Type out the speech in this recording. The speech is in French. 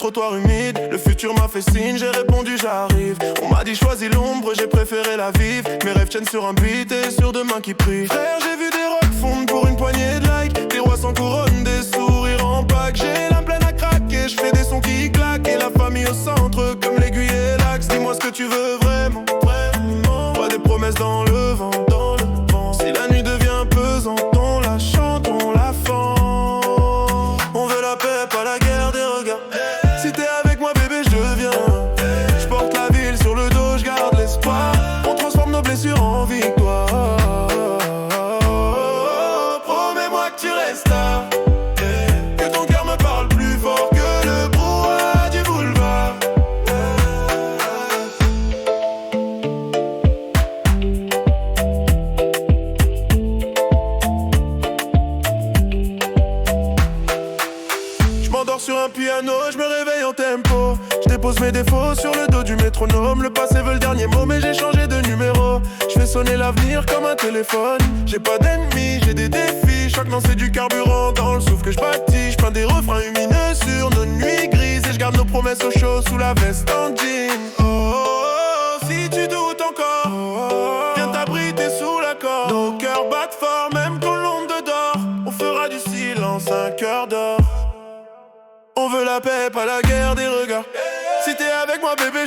trottoir humide. Le futur m'a fait signe, j'ai répondu j'arrive. On m'a dit choisis l'ombre, j'ai préféré la vivre. Mes rêves tiennent sur un beat et sur deux mains qui prient. Frère, j'ai vu des rocks fondre pour une poignée de likes. Des rois sans couronne, des sourires en pack. J'ai la plaine à craquer, je fais des sons qui claquent. Et la famille au centre, comme l'aiguille et l'axe. Dis-moi ce que tu veux vraiment, vraiment. Pas des promesses dans le vent, dans le vent. Si la nuit devient pesante, on la chante, on la fend. On veut la paix, pas la guerre des regards. Si t'es avec moi bébé, je deviens. Je porte la ville sur le dos, je garde l'espoir. On transforme nos blessures en victoire. Promets-moi que tu restes là. Que ton cœur me parle plus fort que le brouhaha du boulevard. Je m'endors sur un piano, je me réveille en tempo. Je dépose mes défauts sur le dos du métronome. Le passé veut le dernier mot, mais j'ai changé de numéro. Je fais sonner l'avenir comme un téléphone. J'ai pas d'ennemis, j'ai des défis. Chaque nom c'est du carburant dans le souffle que je bâtis. Je peins des refrains lumineux sur nos nuits grises. Et je garde nos promesses au chaud sous la veste en jean. Oh, oh, oh, si tu doutes encore, viens t'abriter sous l'accord. Nos cœurs battent fort, même quand l'onde dort. On fera du silence un cœur d'or. On veut la paix, pas la guerre des regards. Si t'es avec moi bébé,